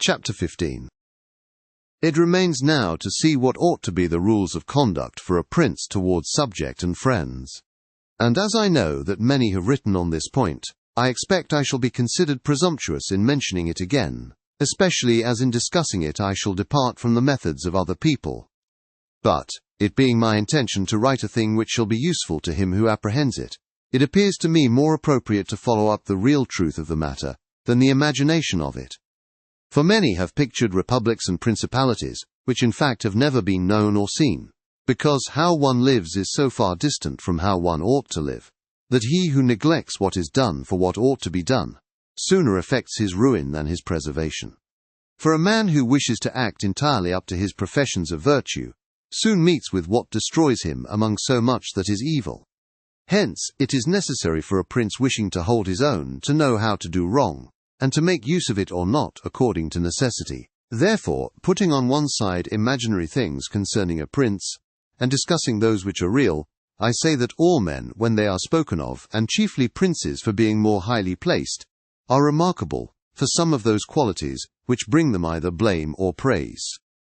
Chapter 15. It remains now to see what ought to be the rules of conduct for a prince towards subject and friends. And as I know that many have written on this point, I expect I shall be considered presumptuous in mentioning it again, especially as in discussing it I shall depart from the methods of other people. But, it being my intention to write a thing which shall be useful to him who apprehends it, it appears to me more appropriate to follow up the real truth of the matter than the imagination of it. For many have pictured republics and principalities, which in fact have never been known or seen, because how one lives is so far distant from how one ought to live, that he who neglects what is done for what ought to be done, sooner affects his ruin than his preservation. For a man who wishes to act entirely up to his professions of virtue, soon meets with what destroys him among so much that is evil. Hence, it is necessary for a prince wishing to hold his own to know how to do wrong, and to make use of it or not according to necessity. Therefore, putting on one side imaginary things concerning a prince, and discussing those which are real, I say that all men, when they are spoken of, and chiefly princes for being more highly placed, are remarkable for some of those qualities which bring them either blame or praise.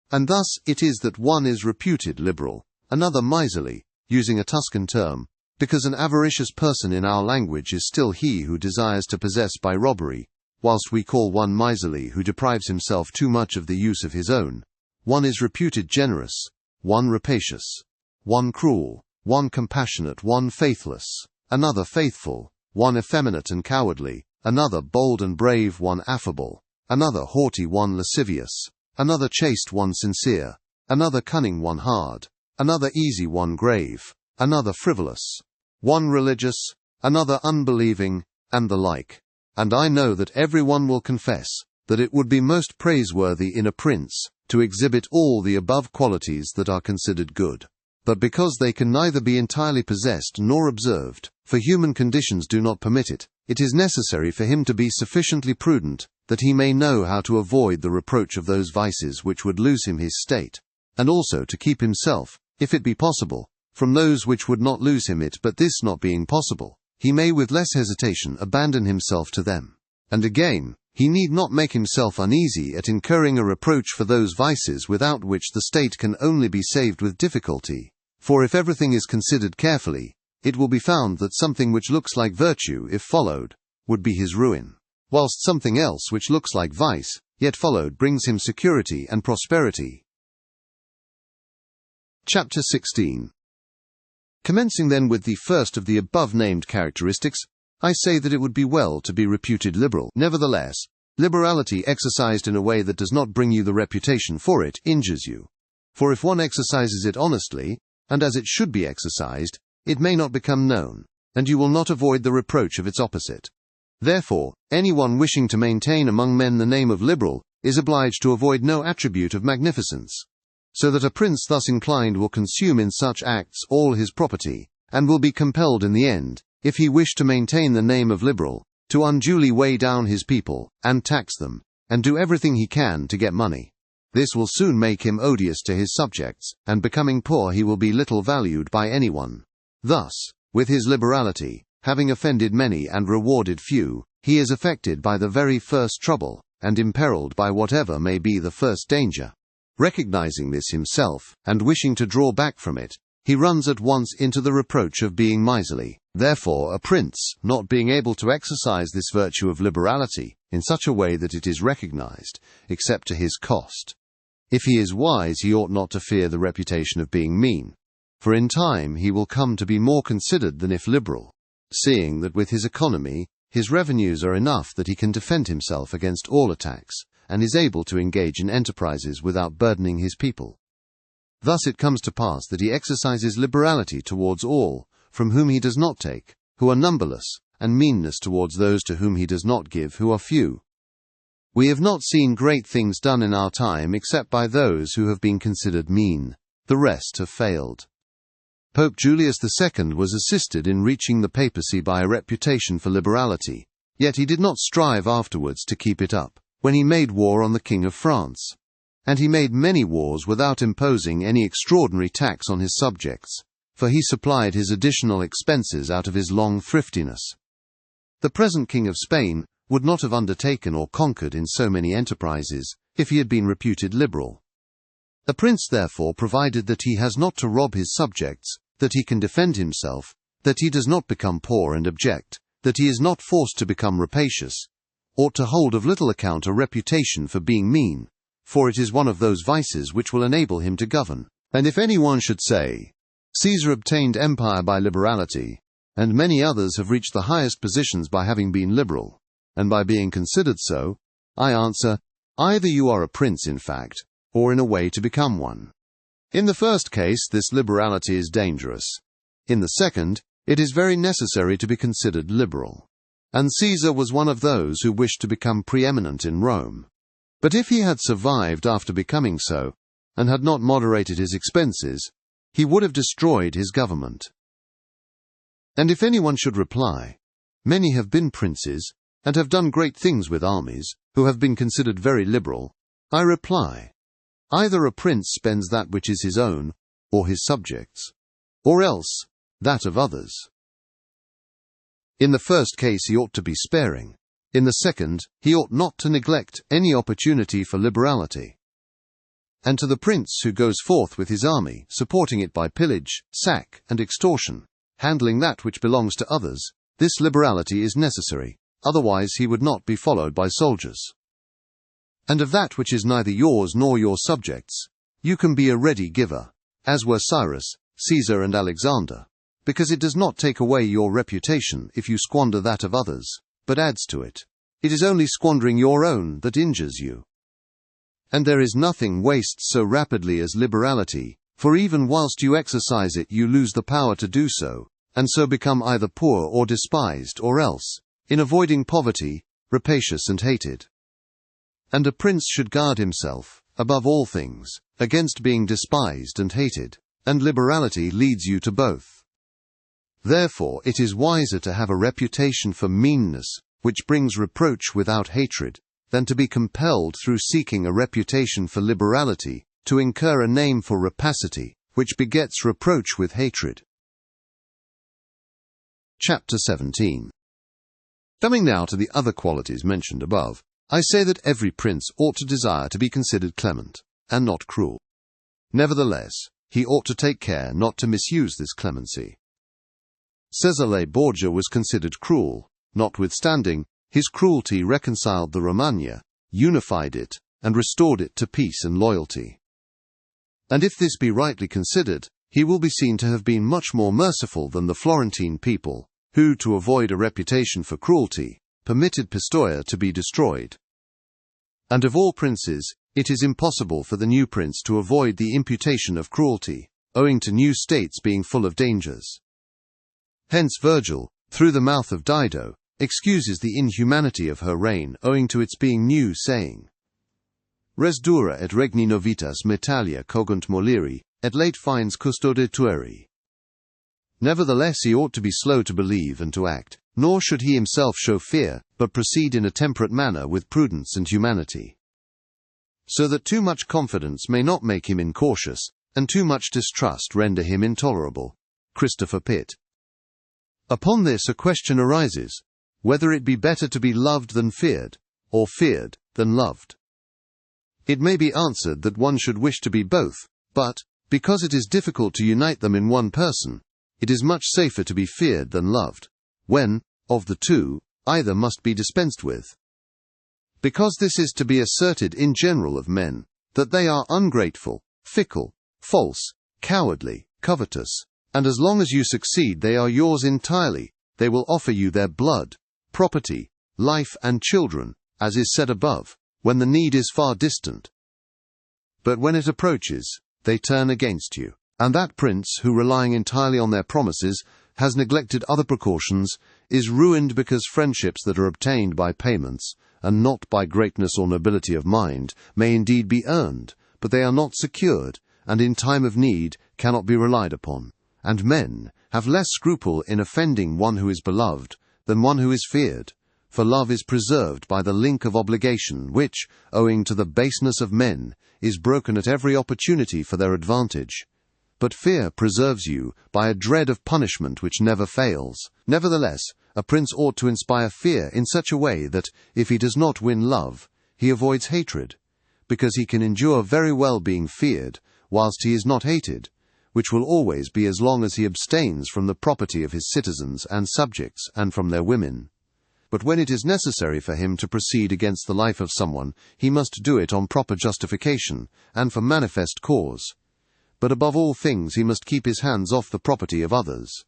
And thus it is that one is reputed liberal, another miserly, using a Tuscan term, because an avaricious person in our language is still he who desires to possess by robbery, whilst we call one miserly who deprives himself too much of the use of his own. One is reputed generous, one rapacious, one cruel, one compassionate, one faithless, another faithful, one effeminate and cowardly, another bold and brave, one affable, another haughty, one lascivious, another chaste, one sincere, another cunning, one hard, another easy, one grave, another frivolous, one religious, another unbelieving, and the like. And I know that every one will confess that it would be most praiseworthy in a prince to exhibit all the above qualities that are considered good. But because they can neither be entirely possessed nor observed, for human conditions do not permit it, it is necessary for him to be sufficiently prudent that he may know how to avoid the reproach of those vices which would lose him his state, and also to keep himself, if it be possible, from those which would not lose him it. But this not being possible, he may with less hesitation abandon himself to them. And again, he need not make himself uneasy at incurring a reproach for those vices without which the state can only be saved with difficulty. For if everything is considered carefully, it will be found that something which looks like virtue, if followed, would be his ruin, whilst something else which looks like vice, yet followed, brings him security and prosperity. Chapter 16. Commencing then with the first of the above-named characteristics, I say that it would be well to be reputed liberal. Nevertheless, liberality exercised in a way that does not bring you the reputation for it injures you. For if one exercises it honestly, and as it should be exercised, it may not become known, and you will not avoid the reproach of its opposite. Therefore, anyone wishing to maintain among men the name of liberal is obliged to avoid no attribute of magnificence, so that a prince thus inclined will consume in such acts all his property, and will be compelled in the end, if he wish to maintain the name of liberal, to unduly weigh down his people, and tax them, and do everything he can to get money. This will soon make him odious to his subjects, and becoming poor he will be little valued by anyone. Thus, with his liberality, having offended many and rewarded few, he is affected by the very first trouble, and imperilled by whatever may be the first danger. Recognizing this himself, and wishing to draw back from it, he runs at once into the reproach of being miserly. Therefore a prince, not being able to exercise this virtue of liberality in such a way that it is recognized, except to his cost, if he is wise, he ought not to fear the reputation of being mean, for in time he will come to be more considered than if liberal, seeing that with his economy his revenues are enough that he can defend himself against all attacks, and is able to engage in enterprises without burdening his people. Thus it comes to pass that he exercises liberality towards all, from whom he does not take, who are numberless, and meanness towards those to whom he does not give, who are few. We have not seen great things done in our time except by those who have been considered mean. The rest have failed. Pope Julius II was assisted in reaching the papacy by a reputation for liberality, yet he did not strive afterwards to keep it up, when he made war on the King of France. And he made many wars without imposing any extraordinary tax on his subjects, for he supplied his additional expenses out of his long thriftiness. The present King of Spain would not have undertaken or conquered in so many enterprises, if he had been reputed liberal. A prince therefore, provided that he has not to rob his subjects, that he can defend himself, that he does not become poor and abject, that he is not forced to become rapacious, ought to hold of little account a reputation for being mean, for it is one of those vices which will enable him to govern. And if any one should say, Caesar obtained empire by liberality, and many others have reached the highest positions by having been liberal, and by being considered so, I answer, either you are a prince in fact, or in a way to become one. In the first case, this liberality is dangerous. In the second, it is very necessary to be considered liberal. And Caesar was one of those who wished to become preeminent in Rome. But if he had survived after becoming so, and had not moderated his expenses, he would have destroyed his government. And if anyone should reply, many have been princes, and have done great things with armies, who have been considered very liberal, I reply, either a prince spends that which is his own, or his subjects, or else that of others. In the first case he ought to be sparing, in the second he ought not to neglect any opportunity for liberality. And to the prince who goes forth with his army, supporting it by pillage, sack, and extortion, handling that which belongs to others, this liberality is necessary, otherwise he would not be followed by soldiers. And of that which is neither yours nor your subjects, you can be a ready giver, as were Cyrus, Caesar, and Alexander, because it does not take away your reputation if you squander that of others, but adds to it. It is only squandering your own that injures you. And there is nothing wastes so rapidly as liberality, for even whilst you exercise it you lose the power to do so, and so become either poor or despised, or else, in avoiding poverty, rapacious and hated. And a prince should guard himself, above all things, against being despised and hated, and liberality leads you to both. Therefore it is wiser to have a reputation for meanness, which brings reproach without hatred, than to be compelled through seeking a reputation for liberality, to incur a name for rapacity, which begets reproach with hatred. Chapter 17. Coming now to the other qualities mentioned above, I say that every prince ought to desire to be considered clement, and not cruel. Nevertheless, he ought to take care not to misuse this clemency. Cesare Borgia was considered cruel, notwithstanding, his cruelty reconciled the Romagna, unified it, and restored it to peace and loyalty. And if this be rightly considered, he will be seen to have been much more merciful than the Florentine people, who, to avoid a reputation for cruelty, permitted Pistoia to be destroyed. And of all princes, it is impossible for the new prince to avoid the imputation of cruelty, owing to new states being full of dangers. Hence Virgil, through the mouth of Dido, excuses the inhumanity of her reign owing to its being new, saying, Res dura et regni novitas Metalia cogunt moliri, et late fines custode tueri. Nevertheless he ought to be slow to believe and to act, nor should he himself show fear, but proceed in a temperate manner with prudence and humanity. So that too much confidence may not make him incautious, and too much distrust render him intolerable. Christopher Pitt. Upon this a question arises, whether it be better to be loved than feared, or feared than loved. It may be answered that one should wish to be both, but, because it is difficult to unite them in one person, it is much safer to be feared than loved, when, of the two, either must be dispensed with. Because this is to be asserted in general of men, that they are ungrateful, fickle, false, cowardly, covetous, and as long as you succeed they are yours entirely, they will offer you their blood, property, life and children, as is said above, when the need is far distant. But when it approaches, they turn against you, and that prince who, relying entirely on their promises, has neglected other precautions, is ruined because friendships that are obtained by payments, and not by greatness or nobility of mind, may indeed be earned, but they are not secured, and in time of need cannot be relied upon. And men have less scruple in offending one who is beloved than one who is feared, for love is preserved by the link of obligation which, owing to the baseness of men, is broken at every opportunity for their advantage. But fear preserves you by a dread of punishment which never fails. Nevertheless, A prince ought to inspire fear in such a way that, if he does not win love, he avoids hatred, because he can endure very well being feared, whilst he is not hated, which will always be as long as he abstains from the property of his citizens and subjects and from their women. But when it is necessary for him to proceed against the life of someone, he must do it on proper justification, and for manifest cause. But above all things he must keep his hands off the property of others,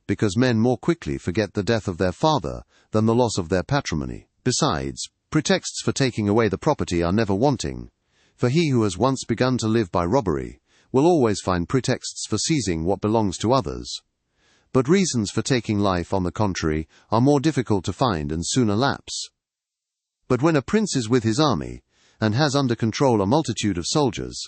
because men more quickly forget the death of their father than the loss of their patrimony. Besides, pretexts for taking away the property are never wanting, for he who has once begun to live by robbery will always find pretexts for seizing what belongs to others. But reasons for taking life, on the contrary, are more difficult to find and sooner lapse. But when a prince is with his army, and has under control a multitude of soldiers,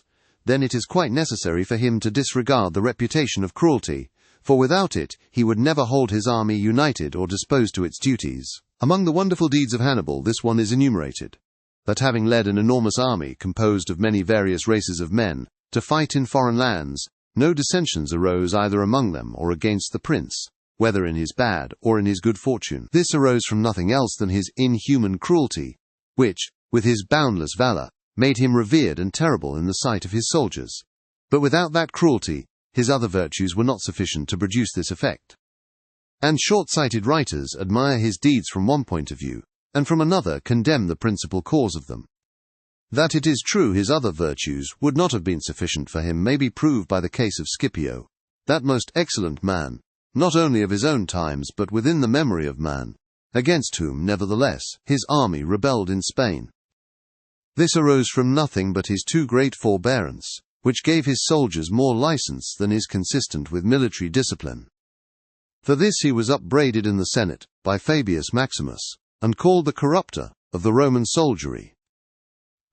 then it is quite necessary for him to disregard the reputation of cruelty, for without it he would never hold his army united or disposed to its duties. Among the wonderful deeds of Hannibal this one is enumerated, that having led an enormous army composed of many various races of men to fight in foreign lands, no dissensions arose either among them or against the prince, whether in his bad or in his good fortune. This arose from nothing else than his inhuman cruelty, which, with his boundless valor, made him revered and terrible in the sight of his soldiers. But without that cruelty, his other virtues were not sufficient to produce this effect. And short-sighted writers admire his deeds from one point of view, and from another condemn the principal cause of them. That it is true his other virtues would not have been sufficient for him may be proved by the case of Scipio, that most excellent man, not only of his own times but within the memory of man, against whom, nevertheless, his army rebelled in Spain. This arose from nothing but his too great forbearance, which gave his soldiers more license than is consistent with military discipline. For this he was upbraided in the Senate by Fabius Maximus, and called the corrupter of the Roman soldiery.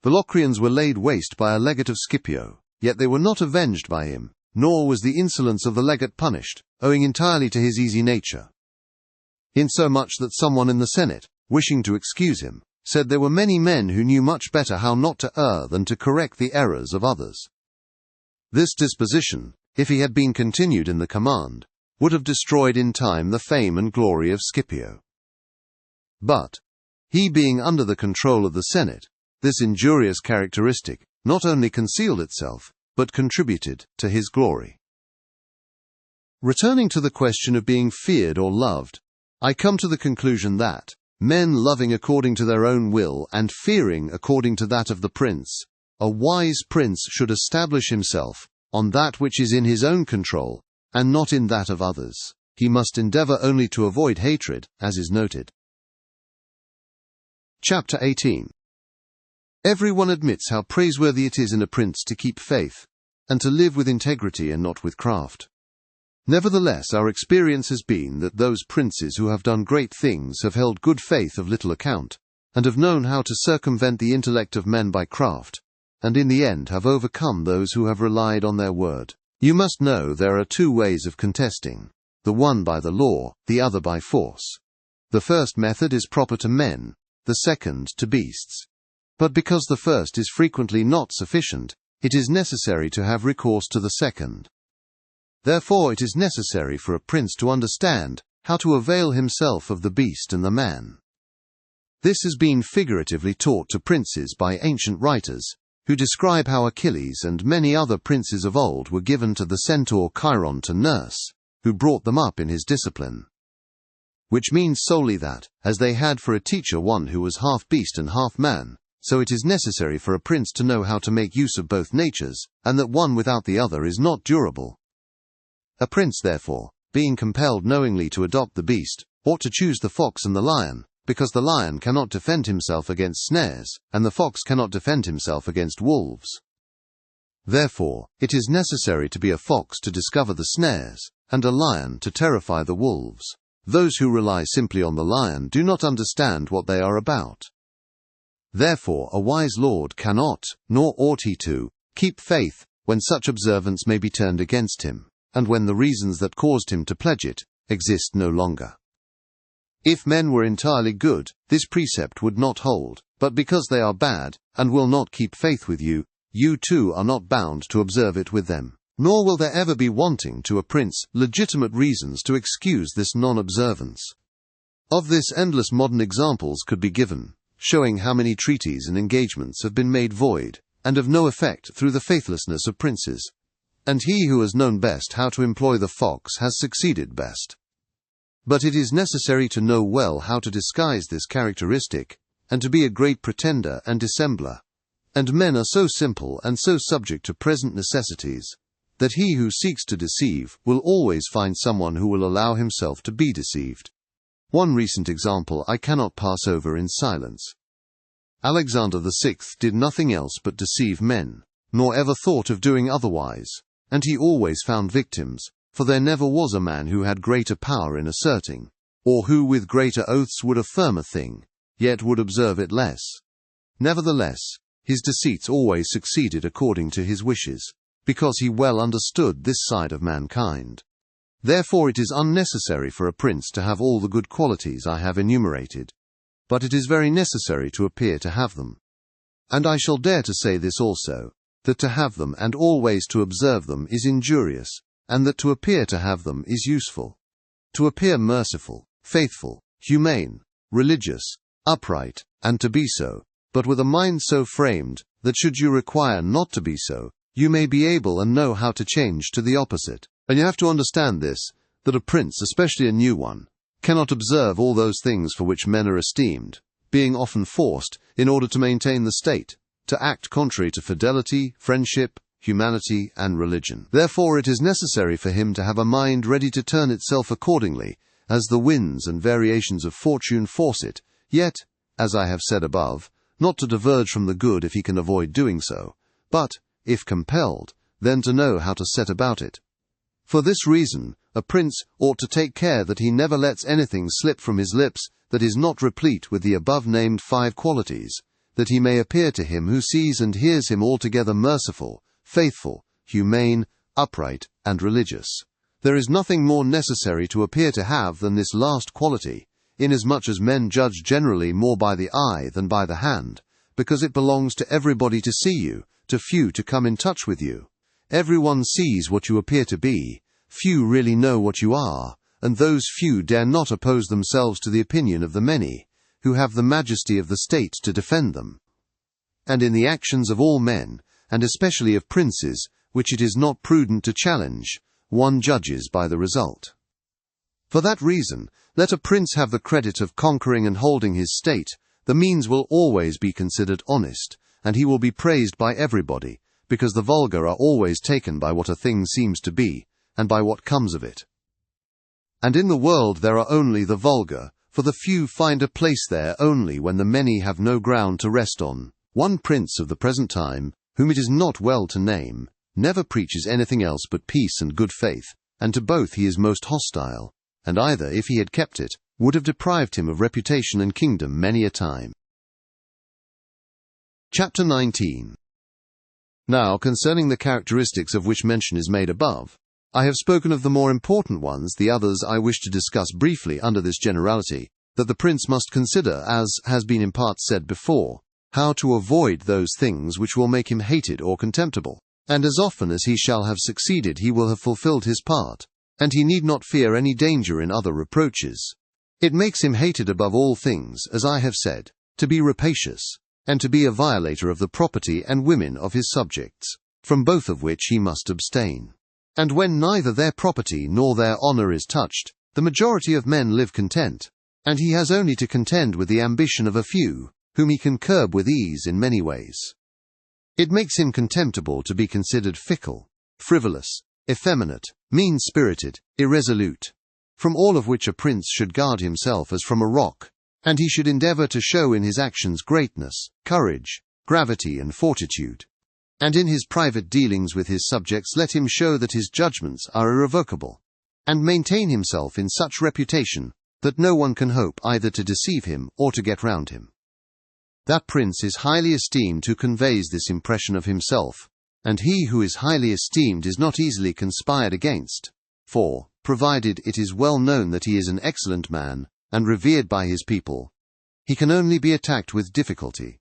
The Locrians were laid waste by a legate of Scipio, yet they were not avenged by him, nor was the insolence of the legate punished, owing entirely to his easy nature. Insomuch that someone in the Senate, wishing to excuse him, said there were many men who knew much better how not to err than to correct the errors of others. This disposition, if he had been continued in the command, would have destroyed in time the fame and glory of Scipio. But, he being under the control of the Senate, this injurious characteristic not only concealed itself, but contributed to his glory. Returning to the question of being feared or loved, I come to the conclusion that, men loving according to their own will and fearing according to that of the prince, a wise prince should establish himself on that which is in his own control, and not in that of others. He must endeavor only to avoid hatred, as is noted. Chapter 18. Everyone admits how praiseworthy it is in a prince to keep faith, and to live with integrity and not with craft. Nevertheless, our experience has been that those princes who have done great things have held good faith of little account, and have known how to circumvent the intellect of men by craft, and in the end have overcome those who have relied on their word. You must know there are two ways of contesting, the one by the law, the other by force. The first method is proper to men, the second to beasts. But because the first is frequently not sufficient, it is necessary to have recourse to the second. Therefore it is necessary for a prince to understand how to avail himself of the beast and the man. This has been figuratively taught to princes by ancient writers, who describe how Achilles and many other princes of old were given to the centaur Chiron to nurse, who brought them up in his discipline. Which means solely that, as they had for a teacher one who was half beast and half man, so it is necessary for a prince to know how to make use of both natures, and that one without the other is not durable. A prince, therefore, being compelled knowingly to adopt the beast, ought to choose the fox and the lion, because the lion cannot defend himself against snares, and the fox cannot defend himself against wolves. Therefore, it is necessary to be a fox to discover the snares, and a lion to terrify the wolves. Those who rely simply on the lion do not understand what they are about. Therefore a wise lord cannot, nor ought he to, keep faith when such observance may be turned against him, and when the reasons that caused him to pledge it exist no longer. If men were entirely good, this precept would not hold, but because they are bad, and will not keep faith with you, you too are not bound to observe it with them. Nor will there ever be wanting to a prince legitimate reasons to excuse this non-observance. Of this endless modern examples could be given, showing how many treaties and engagements have been made void, and of no effect through the faithlessness of princes. And he who has known best how to employ the fox has succeeded best. But it is necessary to know well how to disguise this characteristic, and to be a great pretender and dissembler. And men are so simple and so subject to present necessities, that he who seeks to deceive will always find someone who will allow himself to be deceived. One recent example I cannot pass over in silence. Alexander VI did nothing else but deceive men, nor ever thought of doing otherwise, and he always found victims, for there never was a man who had greater power in asserting, or who with greater oaths would affirm a thing, yet would observe it less. Nevertheless, his deceits always succeeded according to his wishes, because he well understood this side of mankind. Therefore it is unnecessary for a prince to have all the good qualities I have enumerated, but it is very necessary to appear to have them. And I shall dare to say this also, that to have them and always to observe them is injurious, and that to appear to have them is useful. To appear merciful, faithful, humane, religious, upright, and to be so, but with a mind so framed, that should you require not to be so, you may be able and know how to change to the opposite. And you have to understand this, that a prince, especially a new one, cannot observe all those things for which men are esteemed, being often forced, in order to maintain the state, to act contrary to fidelity, friendship, humanity, and religion. Therefore it is necessary for him to have a mind ready to turn itself accordingly, as the winds and variations of fortune force it, yet, as I have said above, not to diverge from the good if he can avoid doing so, but, if compelled, then to know how to set about it. For this reason, a prince ought to take care that he never lets anything slip from his lips that is not replete with the above-named 5 qualities, that he may appear to him who sees and hears him altogether merciful, faithful, humane, upright, and religious. There is nothing more necessary to appear to have than this last quality, inasmuch as men judge generally more by the eye than by the hand, because it belongs to everybody to see you, to few to come in touch with you. Everyone sees what you appear to be, few really know what you are, and those few dare not oppose themselves to the opinion of the many, who have the majesty of the state to defend them. And in the actions of all men, and especially of princes, which it is not prudent to challenge, one judges by the result. For that reason, let a prince have the credit of conquering and holding his state, the means will always be considered honest, and he will be praised by everybody, because the vulgar are always taken by what a thing seems to be, and by what comes of it. And in the world there are only the vulgar, for the few find a place there only when the many have no ground to rest on. One prince of the present time, whom it is not well to name, never preaches anything else but peace and good faith, and to both he is most hostile, and either, if he had kept it, would have deprived him of reputation and kingdom many a time. Chapter 19. Now, concerning the characteristics of which mention is made above, I have spoken of the more important ones. The others I wish to discuss briefly under this generality, that the prince must consider, as has been in part said before, how to avoid those things which will make him hated or contemptible, and as often as he shall have succeeded he will have fulfilled his part, and he need not fear any danger in other reproaches. It makes him hated above all things, as I have said, to be rapacious, and to be a violator of the property and women of his subjects, from both of which he must abstain. And when neither their property nor their honour is touched, the majority of men live content, and he has only to contend with the ambition of a few, whom he can curb with ease in many ways. It makes him contemptible to be considered fickle, frivolous, effeminate, mean-spirited, irresolute, from all of which a prince should guard himself as from a rock, and he should endeavour to show in his actions greatness, courage, gravity, and fortitude. And in his private dealings with his subjects let him show that his judgments are irrevocable, and maintain himself in such reputation that no one can hope either to deceive him or to get round him. That prince is highly esteemed who conveys this impression of himself, and he who is highly esteemed is not easily conspired against, for, provided it is well known that he is an excellent man, and revered by his people, he can only be attacked with difficulty.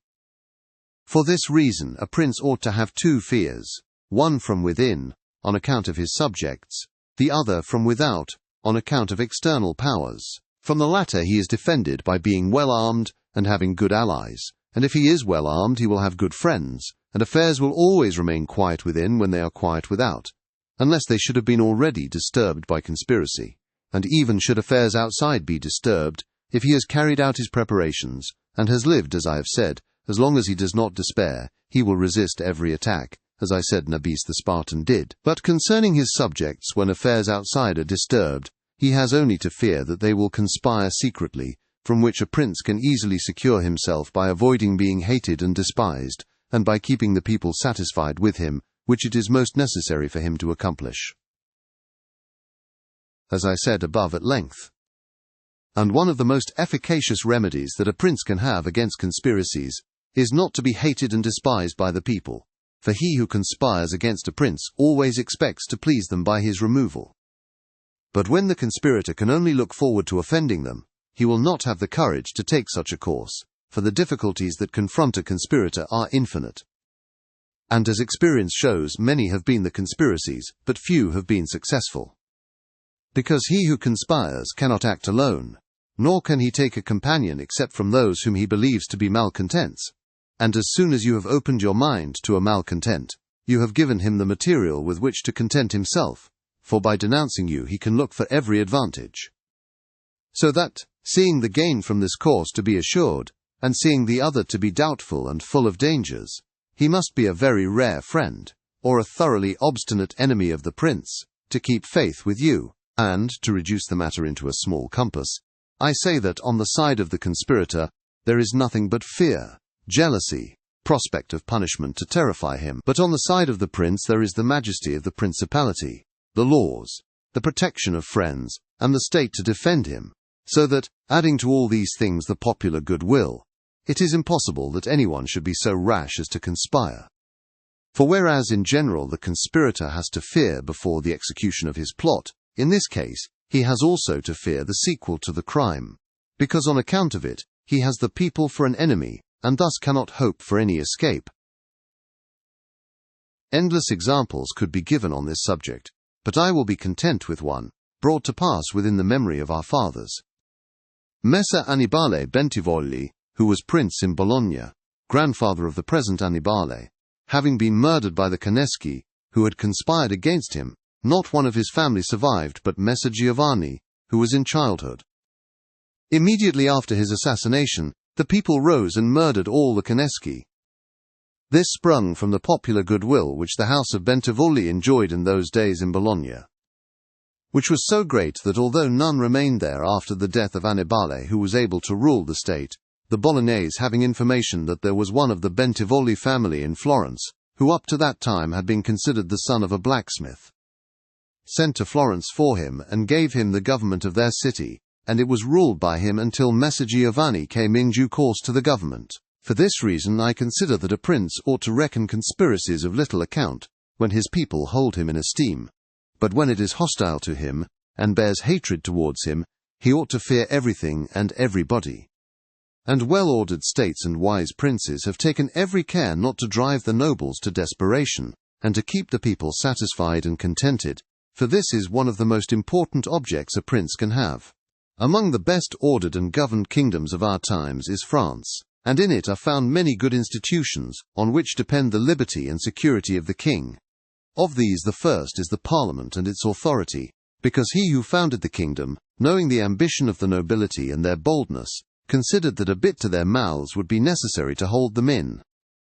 For this reason a prince ought to have 2 fears, one from within, on account of his subjects, the other from without, on account of external powers. From the latter he is defended by being well armed and having good allies, and if he is well armed he will have good friends, and affairs will always remain quiet within when they are quiet without, unless they should have been already disturbed by conspiracy, and even should affairs outside be disturbed, if he has carried out his preparations, and has lived, as I have said, as long as he does not despair, he will resist every attack, as I said Nabis the Spartan did. But concerning his subjects, when affairs outside are disturbed, he has only to fear that they will conspire secretly, from which a prince can easily secure himself by avoiding being hated and despised, and by keeping the people satisfied with him, which it is most necessary for him to accomplish. As I said above at length. And one of the most efficacious remedies that a prince can have against conspiracies is not to be hated and despised by the people, for he who conspires against a prince always expects to please them by his removal. But when the conspirator can only look forward to offending them, he will not have the courage to take such a course, for the difficulties that confront a conspirator are infinite. And as experience shows, many have been the conspiracies, but few have been successful. Because he who conspires cannot act alone, nor can he take a companion except from those whom he believes to be malcontents. And as soon as you have opened your mind to a malcontent, you have given him the material with which to content himself, for by denouncing you he can look for every advantage. So that, seeing the gain from this course to be assured, and seeing the other to be doubtful and full of dangers, he must be a very rare friend, or a thoroughly obstinate enemy of the prince, to keep faith with you. And, to reduce the matter into a small compass, I say that on the side of the conspirator there is nothing but fear, jealousy, prospect of punishment to terrify him. But on the side of the prince there is the majesty of the principality, the laws, the protection of friends, and the state to defend him, so that, adding to all these things the popular goodwill, it is impossible that anyone should be so rash as to conspire. For whereas in general the conspirator has to fear before the execution of his plot, in this case, he has also to fear the sequel to the crime, because on account of it, he has the people for an enemy, and thus cannot hope for any escape. Endless examples could be given on this subject, but I will be content with one, brought to pass within the memory of our fathers. Messer Annibale Bentivogli, who was prince in Bologna, grandfather of the present Annibale, having been murdered by the Caneschi, who had conspired against him, not one of his family survived but Messer Giovanni, who was in childhood. Immediately after his assassination, the people rose and murdered all the Caneschi. This sprung from the popular goodwill which the house of Bentivogli enjoyed in those days in Bologna, which was so great that although none remained there after the death of Annibale who was able to rule the state, the Bolognese having information that there was one of the Bentivogli family in Florence, who up to that time had been considered the son of a blacksmith, sent to Florence for him and gave him the government of their city, and it was ruled by him until Messer Giovanni came in due course to the government. For this reason I consider that a prince ought to reckon conspiracies of little account, when his people hold him in esteem, but when it is hostile to him, and bears hatred towards him, he ought to fear everything and everybody. And well-ordered states and wise princes have taken every care not to drive the nobles to desperation, and to keep the people satisfied and contented, for this is one of the most important objects a prince can have. Among the best ordered and governed kingdoms of our times is France, and in it are found many good institutions, on which depend the liberty and security of the king. Of these the first is the Parliament and its authority, because he who founded the kingdom, knowing the ambition of the nobility and their boldness, considered that a bit to their mouths would be necessary to hold them in,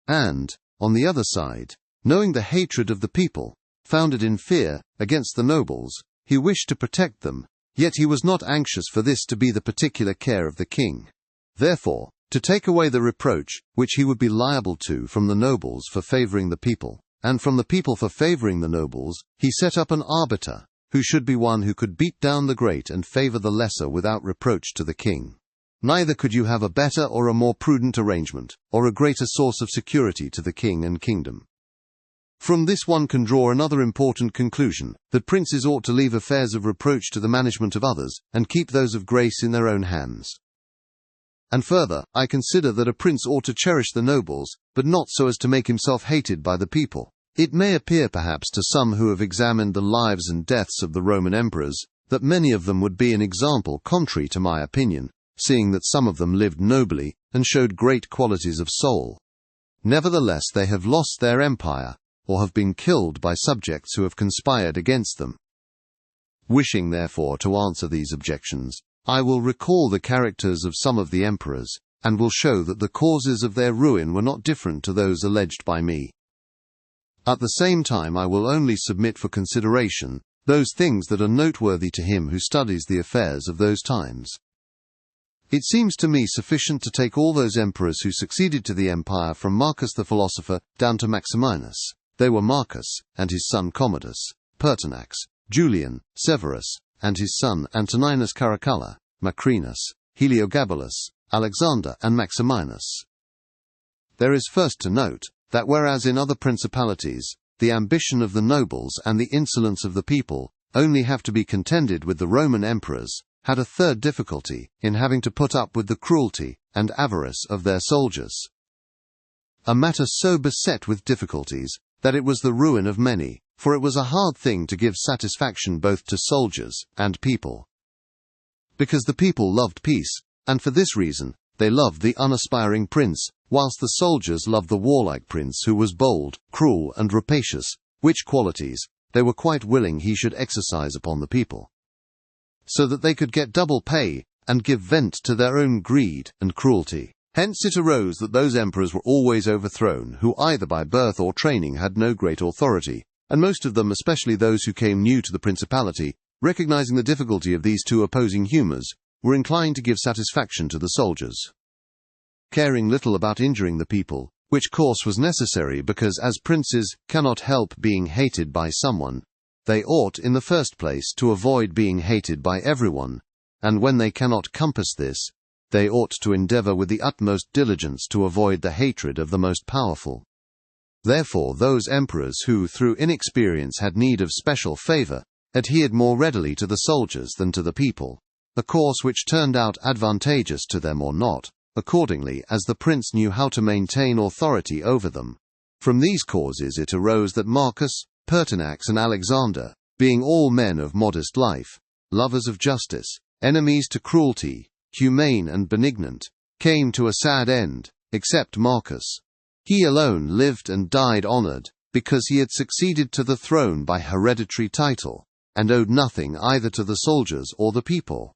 and, on the other side, knowing the hatred of the people, founded in fear, against the nobles, he wished to protect them, yet he was not anxious for this to be the particular care of the king. Therefore, to take away the reproach which he would be liable to from the nobles for favoring the people, and from the people for favoring the nobles, he set up an arbiter, who should be one who could beat down the great and favor the lesser without reproach to the king. Neither could you have a better or a more prudent arrangement, or a greater source of security to the king and kingdom. From this one can draw another important conclusion, that princes ought to leave affairs of reproach to the management of others, and keep those of grace in their own hands. And further, I consider that a prince ought to cherish the nobles, but not so as to make himself hated by the people. It may appear perhaps to some who have examined the lives and deaths of the Roman emperors, that many of them would be an example contrary to my opinion, seeing that some of them lived nobly and showed great qualities of soul. Nevertheless, they have lost their empire, or have been killed by subjects who have conspired against them. Wishing, therefore, to answer these objections, I will recall the characters of some of the emperors, and will show that the causes of their ruin were not different to those alleged by me. At the same time, I will only submit for consideration those things that are noteworthy to him who studies the affairs of those times. It seems to me sufficient to take all those emperors who succeeded to the empire from Marcus the philosopher down to Maximinus. They were Marcus, and his son Commodus, Pertinax, Julian, Severus, and his son Antoninus Caracalla, Macrinus, Heliogabalus, Alexander, and Maximinus. There is first to note that whereas in other principalities, the ambition of the nobles and the insolence of the people only have to be contended with, the Roman emperors had a third difficulty in having to put up with the cruelty and avarice of their soldiers. A matter so beset with difficulties that it was the ruin of many, for it was a hard thing to give satisfaction both to soldiers and people. Because the people loved peace, and for this reason they loved the unaspiring prince, whilst the soldiers loved the warlike prince who was bold, cruel, and rapacious, which qualities they were quite willing he should exercise upon the people, so that they could get double pay and give vent to their own greed and cruelty. Hence it arose that those emperors were always overthrown who either by birth or training had no great authority, and most of them, especially those who came new to the principality, recognizing the difficulty of these two opposing humours, were inclined to give satisfaction to the soldiers, caring little about injuring the people, which course was necessary because as princes cannot help being hated by someone, they ought in the first place to avoid being hated by everyone, and when they cannot compass this, they ought to endeavour with the utmost diligence to avoid the hatred of the most powerful. Therefore those emperors who through inexperience had need of special favour adhered more readily to the soldiers than to the people, a course which turned out advantageous to them or not, accordingly as the prince knew how to maintain authority over them. From these causes it arose that Marcus, Pertinax, and Alexander, being all men of modest life, lovers of justice, enemies to cruelty, humane and benignant, came to a sad end, except Marcus. He alone lived and died honoured, because he had succeeded to the throne by hereditary title, and owed nothing either to the soldiers or the people.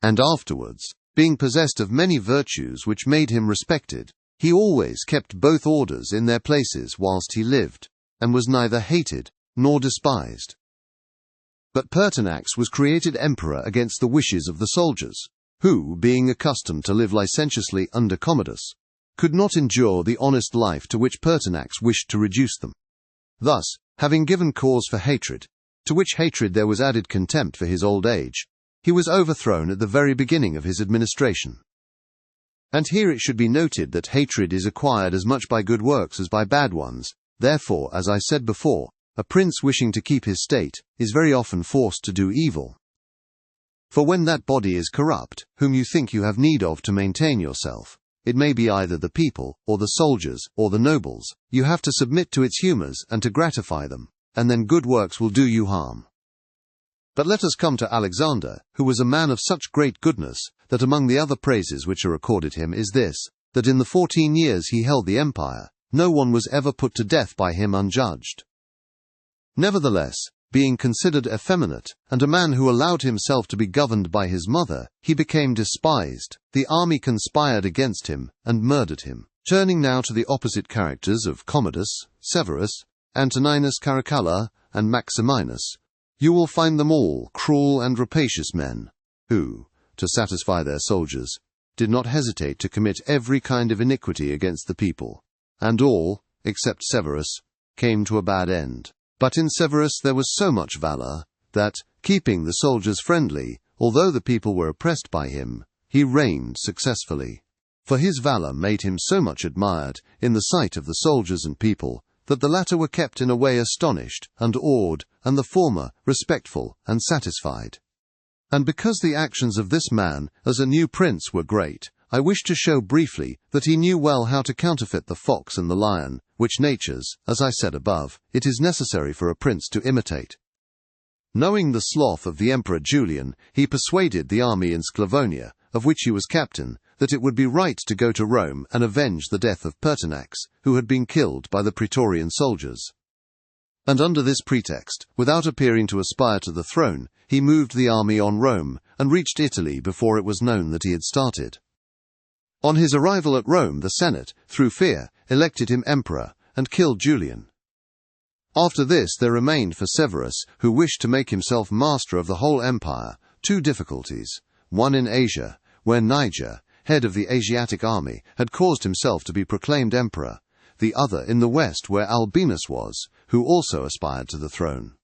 And afterwards, being possessed of many virtues which made him respected, he always kept both orders in their places whilst he lived, and was neither hated nor despised. But Pertinax was created emperor against the wishes of the soldiers, who, being accustomed to live licentiously under Commodus, could not endure the honest life to which Pertinax wished to reduce them. Thus, having given cause for hatred, to which hatred there was added contempt for his old age, he was overthrown at the very beginning of his administration. And here it should be noted that hatred is acquired as much by good works as by bad ones. Therefore, as I said before, a prince wishing to keep his state is very often forced to do evil. For when that body is corrupt, whom you think you have need of to maintain yourself, it may be either the people, or the soldiers, or the nobles, you have to submit to its humours and to gratify them, and then good works will do you harm. But let us come to Alexander, who was a man of such great goodness, that among the other praises which are accorded him is this, that in the 14 years he held the empire, no one was ever put to death by him unjudged. Nevertheless, being considered effeminate, and a man who allowed himself to be governed by his mother, he became despised, the army conspired against him, and murdered him. Turning now to the opposite characters of Commodus, Severus, Antoninus Caracalla, and Maximinus, you will find them all cruel and rapacious men, who, to satisfy their soldiers, did not hesitate to commit every kind of iniquity against the people, and all, except Severus, came to a bad end. But in Severus there was so much valour, that, keeping the soldiers friendly, although the people were oppressed by him, he reigned successfully. For his valour made him so much admired in the sight of the soldiers and people, that the latter were kept in a way astonished and awed, and the former respectful and satisfied. And because the actions of this man as a new prince were great, I wish to show briefly that he knew well how to counterfeit the fox and the lion, which natures, as I said above, it is necessary for a prince to imitate. Knowing the sloth of the Emperor Julian, he persuaded the army in Sclavonia, of which he was captain, that it would be right to go to Rome and avenge the death of Pertinax, who had been killed by the Praetorian soldiers. And under this pretext, without appearing to aspire to the throne, he moved the army on Rome and reached Italy before it was known that he had started. On his arrival at Rome, the Senate, through fear, elected him emperor and killed Julian. After this there remained for Severus, who wished to make himself master of the whole empire, two difficulties, one in Asia, where Niger, head of the Asiatic army, had caused himself to be proclaimed emperor, the other in the west where Albinus was, who also aspired to the throne.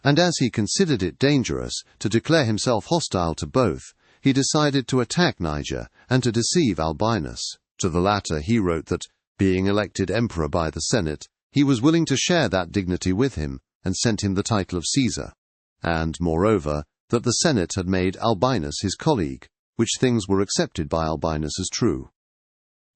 And as he considered it dangerous to declare himself hostile to both, he decided to attack Niger and to deceive Albinus. To the latter he wrote that, being elected emperor by the Senate, he was willing to share that dignity with him, and sent him the title of Caesar, and, moreover, that the Senate had made Albinus his colleague, which things were accepted by Albinus as true.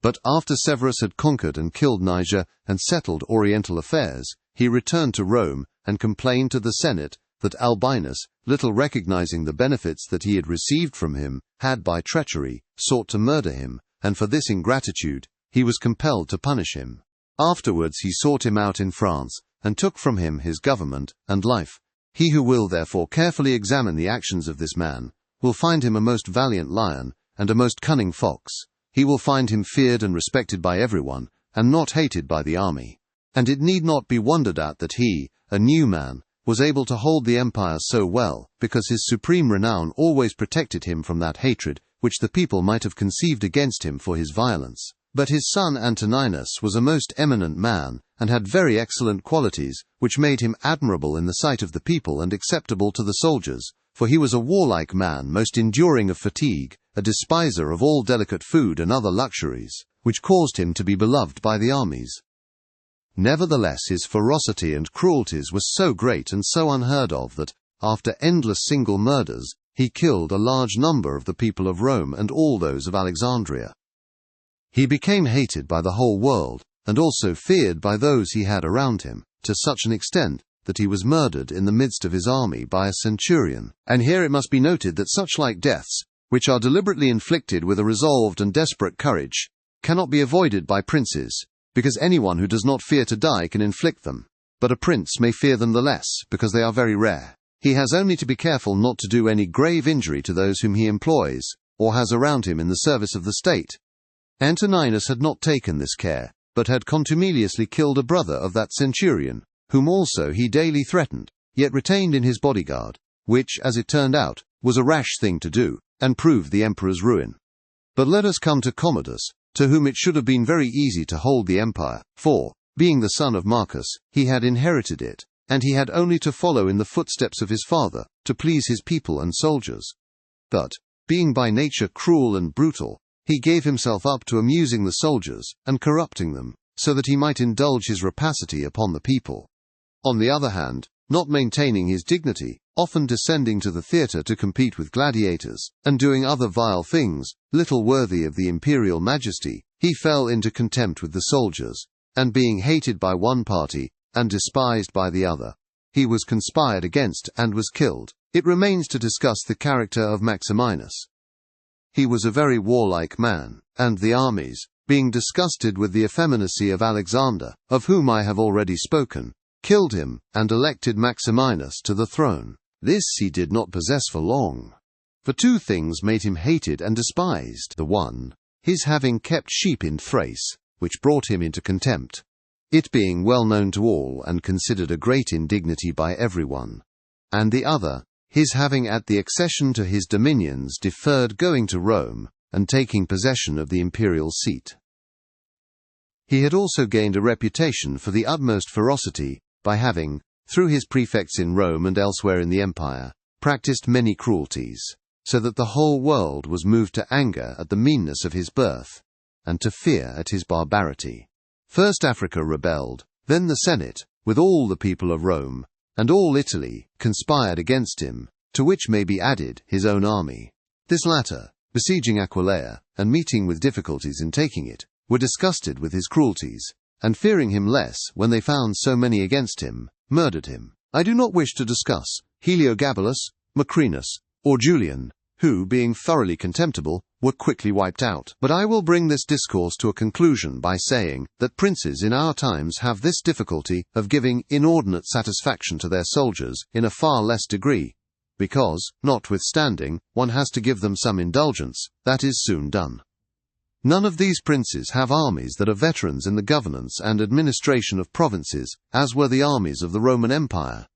But after Severus had conquered and killed Niger and settled oriental affairs, he returned to Rome and complained to the Senate that Albinus, little recognizing the benefits that he had received from him, had by treachery sought to murder him, and for this ingratitude he was compelled to punish him. Afterwards he sought him out in France, and took from him his government and life. He who will therefore carefully examine the actions of this man, will find him a most valiant lion, and a most cunning fox. He will find him feared and respected by everyone, and not hated by the army. And it need not be wondered at that he, a new man, was able to hold the empire so well, because his supreme renown always protected him from that hatred which the people might have conceived against him for his violence. But his son Antoninus was a most eminent man, and had very excellent qualities, which made him admirable in the sight of the people and acceptable to the soldiers, for he was a warlike man, most enduring of fatigue, a despiser of all delicate food and other luxuries, which caused him to be beloved by the armies. Nevertheless his ferocity and cruelties were so great and so unheard of that, after endless single murders, he killed a large number of the people of Rome and all those of Alexandria. He became hated by the whole world, and also feared by those he had around him, to such an extent that he was murdered in the midst of his army by a centurion. And here it must be noted that such like deaths, which are deliberately inflicted with a resolved and desperate courage, cannot be avoided by princes, because anyone who does not fear to die can inflict them, but a prince may fear them the less, because they are very rare. He has only to be careful not to do any grave injury to those whom he employs, or has around him in the service of the state. Antoninus had not taken this care, but had contumeliously killed a brother of that centurion, whom also he daily threatened, yet retained in his bodyguard, which, as it turned out, was a rash thing to do, and proved the emperor's ruin. But let us come to Commodus, to whom it should have been very easy to hold the empire, for, being the son of Marcus, he had inherited it, and he had only to follow in the footsteps of his father, to please his people and soldiers. But, being by nature cruel and brutal, he gave himself up to amusing the soldiers, and corrupting them, so that he might indulge his rapacity upon the people. On the other hand, not maintaining his dignity, often descending to the theatre to compete with gladiators, and doing other vile things, little worthy of the imperial majesty, he fell into contempt with the soldiers, and being hated by one party, and despised by the other, he was conspired against and was killed. It remains to discuss the character of Maximinus. He was a very warlike man, and the armies, being disgusted with the effeminacy of Alexander, of whom I have already spoken, killed him, and elected Maximinus to the throne. This he did not possess for long. For two things made him hated and despised. The one, his having kept sheep in Thrace, which brought him into contempt, it being well known to all and considered a great indignity by everyone. And the other, his having at the accession to his dominions deferred going to Rome, and taking possession of the imperial seat. He had also gained a reputation for the utmost ferocity, by having, through his prefects in Rome and elsewhere in the empire, practiced many cruelties, so that the whole world was moved to anger at the meanness of his birth, and to fear at his barbarity. First Africa rebelled, then the Senate, with all the people of Rome, and all Italy, conspired against him, to which may be added his own army. This latter, besieging Aquileia, and meeting with difficulties in taking it, were disgusted with his cruelties, and fearing him less when they found so many against him, murdered him. I do not wish to discuss Heliogabalus, Macrinus, or Julian, who, being thoroughly contemptible, were quickly wiped out. But I will bring this discourse to a conclusion by saying that princes in our times have this difficulty of giving inordinate satisfaction to their soldiers in a far less degree, because, notwithstanding, one has to give them some indulgence, that is soon done. None of these princes have armies that are veterans in the governance and administration of provinces, as were the armies of the Roman Empire.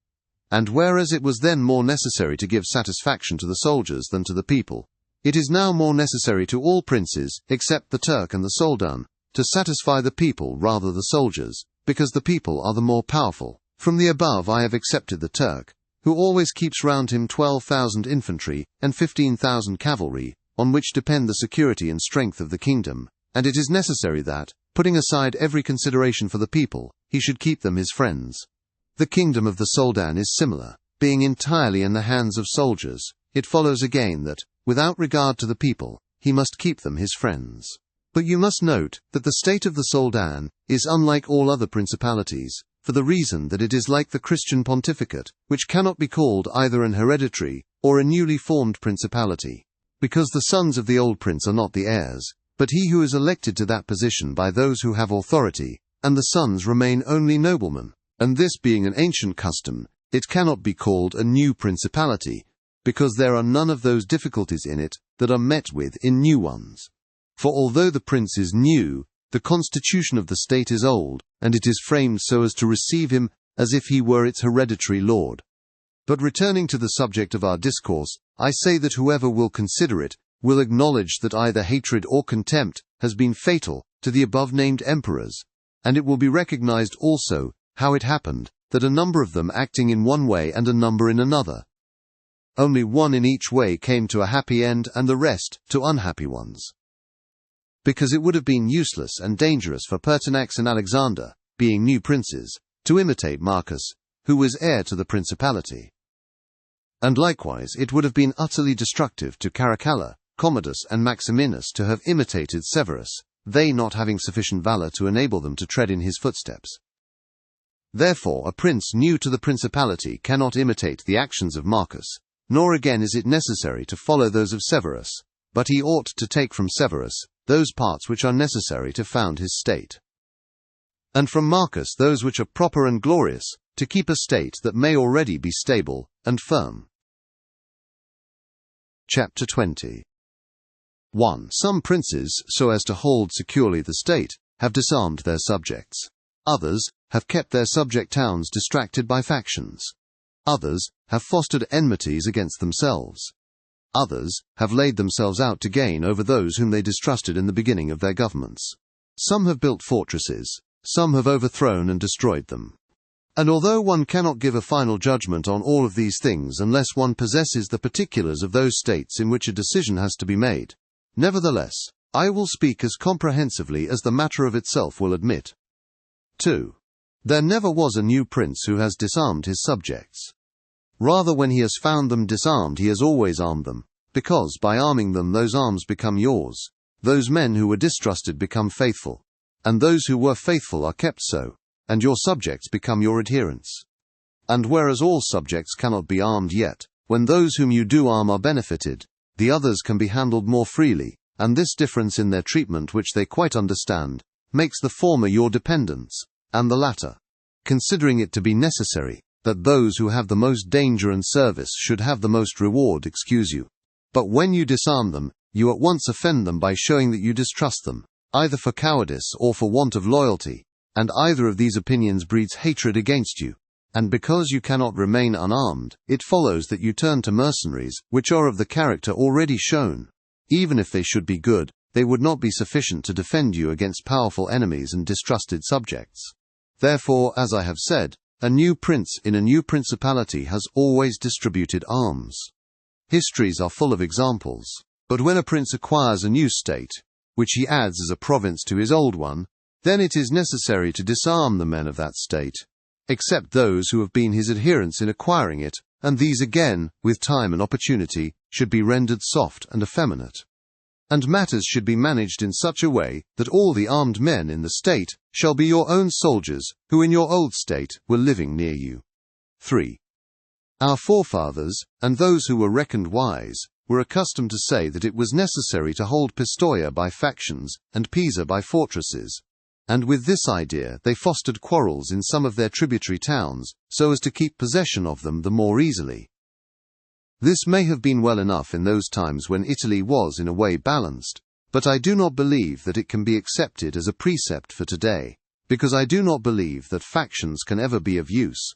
And whereas it was then more necessary to give satisfaction to the soldiers than to the people, it is now more necessary to all princes, except the Turk and the Soldan, to satisfy the people rather the soldiers, because the people are the more powerful. From the above I have accepted the Turk, who always keeps round him 12,000 infantry and 15,000 cavalry, on which depend the security and strength of the kingdom, and it is necessary that, putting aside every consideration for the people, he should keep them his friends. The kingdom of the Soldan is similar, being entirely in the hands of soldiers. It follows again that, without regard to the people, he must keep them his friends. But you must note that the state of the Soldan is unlike all other principalities, for the reason that it is like the Christian pontificate, which cannot be called either an hereditary or a newly formed principality, because the sons of the old prince are not the heirs, but he who is elected to that position by those who have authority, and the sons remain only noblemen. And this being an ancient custom, it cannot be called a new principality, because there are none of those difficulties in it that are met with in new ones. For although the prince is new, the constitution of the state is old, and it is framed so as to receive him as if he were its hereditary lord. But returning to the subject of our discourse, I say that whoever will consider it will acknowledge that either hatred or contempt has been fatal to the above-named emperors, and it will be recognized also how it happened that a number of them acting in one way and a number in another, only one in each way came to a happy end and the rest to unhappy ones. Because it would have been useless and dangerous for Pertinax and Alexander, being new princes, to imitate Marcus, who was heir to the principality. And likewise it would have been utterly destructive to Caracalla, Commodus and Maximinus to have imitated Severus, they not having sufficient valor to enable them to tread in his footsteps. Therefore a prince new to the principality cannot imitate the actions of Marcus, nor again is it necessary to follow those of Severus, but he ought to take from Severus those parts which are necessary to found his state, and from Marcus those which are proper and glorious, to keep a state that may already be stable and firm. Chapter 20. 1. Some princes, so as to hold securely the state, have disarmed their subjects. Others have kept their subject towns distracted by factions. Others have fostered enmities against themselves. Others have laid themselves out to gain over those whom they distrusted in the beginning of their governments. Some have built fortresses, some have overthrown and destroyed them. And although one cannot give a final judgment on all of these things unless one possesses the particulars of those states in which a decision has to be made, nevertheless, I will speak as comprehensively as the matter of itself will admit. 2. There never was a new prince who has disarmed his subjects. Rather, when he has found them disarmed, he has always armed them, because by arming them those arms become yours. Those men who were distrusted become faithful, and those who were faithful are kept so, and your subjects become your adherents. And whereas all subjects cannot be armed yet, when those whom you do arm are benefited, the others can be handled more freely, and this difference in their treatment which they quite understand, makes the former your dependents, and the latter, considering it to be necessary, that those who have the most danger and service should have the most reward, excuse you. But when you disarm them, you at once offend them by showing that you distrust them, either for cowardice or for want of loyalty, and either of these opinions breeds hatred against you. And because you cannot remain unarmed, it follows that you turn to mercenaries, which are of the character already shown. Even if they should be good, they would not be sufficient to defend you against powerful enemies and distrusted subjects. Therefore, as I have said, a new prince in a new principality has always distributed arms. Histories are full of examples. But when a prince acquires a new state, which he adds as a province to his old one, then it is necessary to disarm the men of that state, except those who have been his adherents in acquiring it, and these again, with time and opportunity, should be rendered soft and effeminate. And matters should be managed in such a way that all the armed men in the state shall be your own soldiers, who in your old state were living near you. 3. Our forefathers, and those who were reckoned wise, were accustomed to say that it was necessary to hold Pistoia by factions, and Pisa by fortresses, and with this idea they fostered quarrels in some of their tributary towns, so as to keep possession of them the more easily. This may have been well enough in those times when Italy was in a way balanced, but I do not believe that it can be accepted as a precept for today, because I do not believe that factions can ever be of use.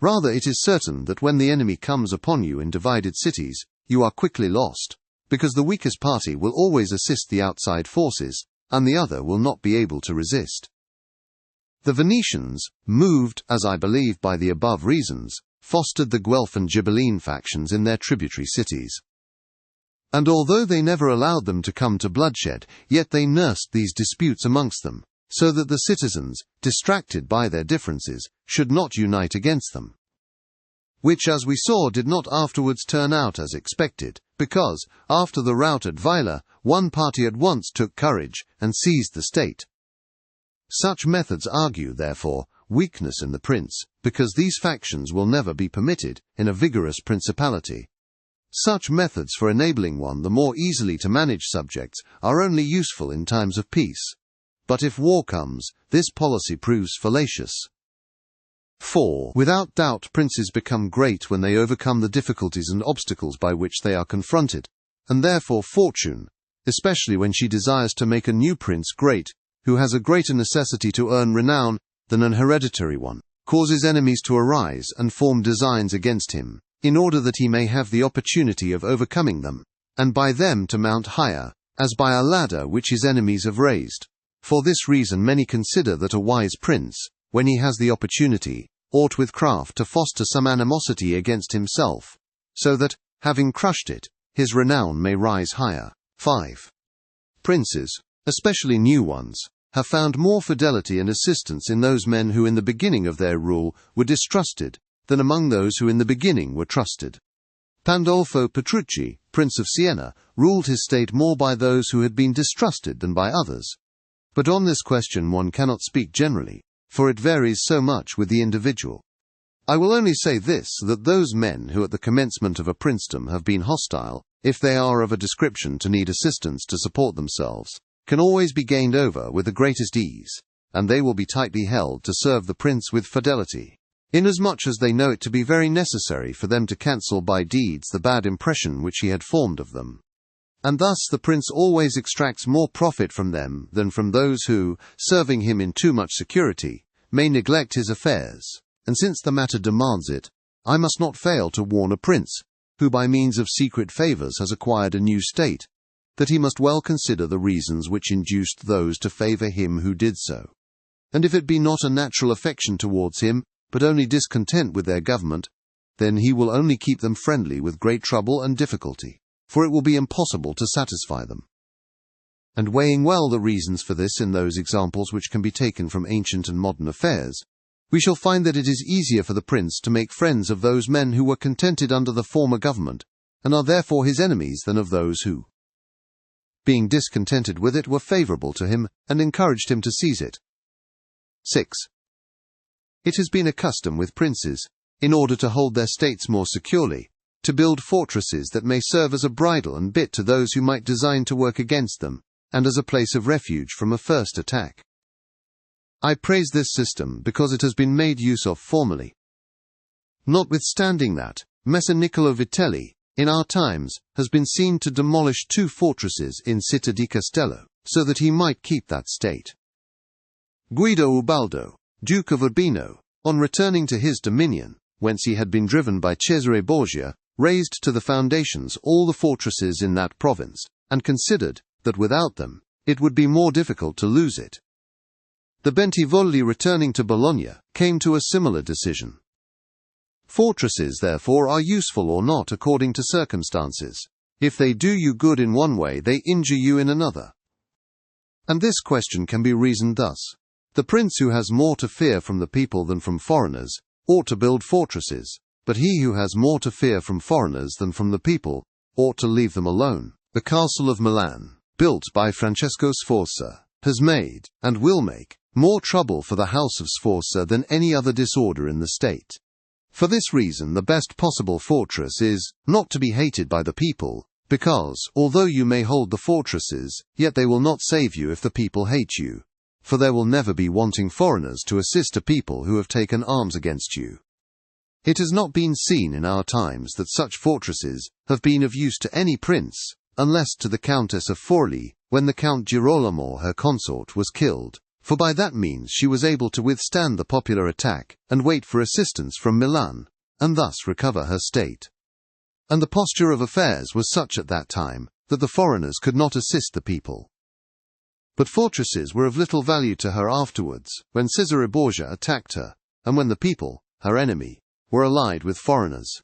Rather, it is certain that when the enemy comes upon you in divided cities, you are quickly lost, because the weakest party will always assist the outside forces, and the other will not be able to resist. The Venetians, moved, as I believe, by the above reasons, fostered the Guelph and Ghibelline factions in their tributary cities. And although they never allowed them to come to bloodshed, yet they nursed these disputes amongst them, so that the citizens, distracted by their differences, should not unite against them. Which, as we saw, did not afterwards turn out as expected, because, after the rout at Vaila, one party at once took courage and seized the state. Such methods argue, therefore, weakness in the prince, because these factions will never be permitted in a vigorous principality. Such methods for enabling one the more easily to manage subjects are only useful in times of peace. But if war comes, this policy proves fallacious. 4. Without doubt, princes become great when they overcome the difficulties and obstacles by which they are confronted, and therefore fortune, especially when she desires to make a new prince great, who has a greater necessity to earn renown than an hereditary one, causes enemies to arise and form designs against him, in order that he may have the opportunity of overcoming them, and by them to mount higher, as by a ladder which his enemies have raised. For this reason many consider that a wise prince, when he has the opportunity, ought with craft to foster some animosity against himself, so that, having crushed it, his renown may rise higher. 5. Princes, especially new ones, have found more fidelity and assistance in those men who in the beginning of their rule were distrusted, than among those who in the beginning were trusted. Pandolfo Petrucci, Prince of Siena, ruled his state more by those who had been distrusted than by others. But on this question one cannot speak generally, for it varies so much with the individual. I will only say this, that those men who at the commencement of a princedom have been hostile, if they are of a description to need assistance to support themselves, can always be gained over with the greatest ease, and they will be tightly held to serve the prince with fidelity, inasmuch as they know it to be very necessary for them to cancel by deeds the bad impression which he had formed of them. And thus the prince always extracts more profit from them than from those who, serving him in too much security, may neglect his affairs. And since the matter demands it, I must not fail to warn a prince, who by means of secret favours has acquired a new state, that he must well consider the reasons which induced those to favour him who did so. And if it be not a natural affection towards him, but only discontent with their government, then he will only keep them friendly with great trouble and difficulty, for it will be impossible to satisfy them. And weighing well the reasons for this in those examples which can be taken from ancient and modern affairs, we shall find that it is easier for the prince to make friends of those men who were contented under the former government, and are therefore his enemies, than of those who, being discontented with it, were favourable to him, and encouraged him to seize it. 6. It has been a custom with princes, in order to hold their states more securely, to build fortresses that may serve as a bridle and bit to those who might design to work against them, and as a place of refuge from a first attack. I praise this system because it has been made use of formerly. Notwithstanding that, Messer Niccolo Vitelli, in our times, has been seen to demolish 2 fortresses in Città di Castello, so that he might keep that state. Guido Ubaldo, Duke of Urbino, on returning to his dominion, whence he had been driven by Cesare Borgia, razed to the foundations all the fortresses in that province, and considered that without them it would be more difficult to lose it. The Bentivoglio, returning to Bologna, came to a similar decision. Fortresses, therefore, are useful or not according to circumstances. If they do you good in one way, they injure you in another. And this question can be reasoned thus. The prince who has more to fear from the people than from foreigners ought to build fortresses, but he who has more to fear from foreigners than from the people ought to leave them alone. The castle of Milan, built by Francesco Sforza, has made, and will make, more trouble for the house of Sforza than any other disorder in the state. For this reason, the best possible fortress is not to be hated by the people, because, although you may hold the fortresses, yet they will not save you if the people hate you. For there will never be wanting foreigners to assist a people who have taken arms against you. It has not been seen in our times that such fortresses have been of use to any prince, unless to the Countess of Forli, when the Count Girolamo, her consort, was killed, for by that means she was able to withstand the popular attack and wait for assistance from Milan, and thus recover her state. And the posture of affairs was such at that time that the foreigners could not assist the people. But fortresses were of little value to her afterwards, when Cesare Borgia attacked her, and when the people, her enemy, were allied with foreigners.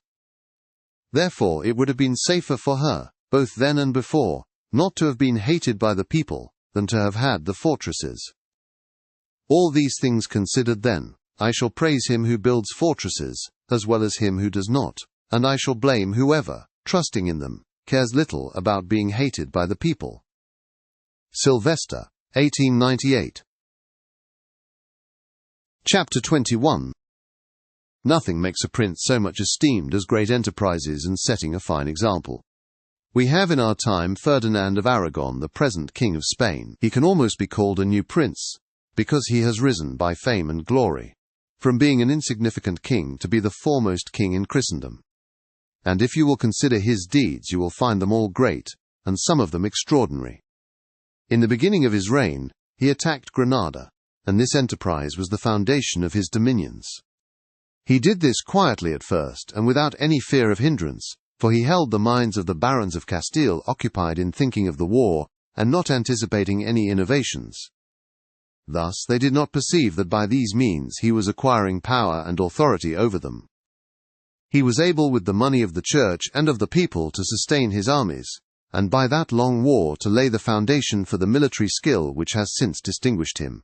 Therefore it would have been safer for her, both then and before, not to have been hated by the people, than to have had the fortresses. All these things considered, then, I shall praise him who builds fortresses, as well as him who does not, and I shall blame whoever, trusting in them, cares little about being hated by the people. Sylvester, 1898. Chapter 21. Nothing makes a prince so much esteemed as great enterprises and setting a fine example. We have in our time Ferdinand of Aragon, the present King of Spain. He can almost be called a new prince, because he has risen by fame and glory, from being an insignificant king to be the foremost king in Christendom. And if you will consider his deeds, you will find them all great, and some of them extraordinary. In the beginning of his reign, he attacked Granada, and this enterprise was the foundation of his dominions. He did this quietly at first, and without any fear of hindrance, for he held the minds of the barons of Castile occupied in thinking of the war, and not anticipating any innovations. Thus they did not perceive that by these means he was acquiring power and authority over them. He was able with the money of the church and of the people to sustain his armies, and by that long war to lay the foundation for the military skill which has since distinguished him.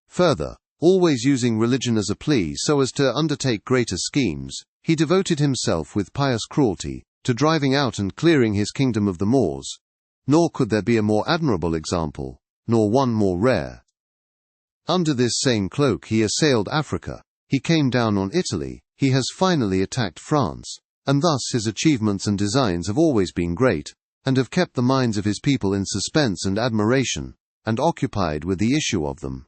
Further, always using religion as a plea so as to undertake greater schemes, he devoted himself with pious cruelty to driving out and clearing his kingdom of the Moors, nor could there be a more admirable example, nor one more rare. Under this same cloak he assailed Africa, he came down on Italy, he has finally attacked France, and thus his achievements and designs have always been great, and have kept the minds of his people in suspense and admiration, and occupied with the issue of them.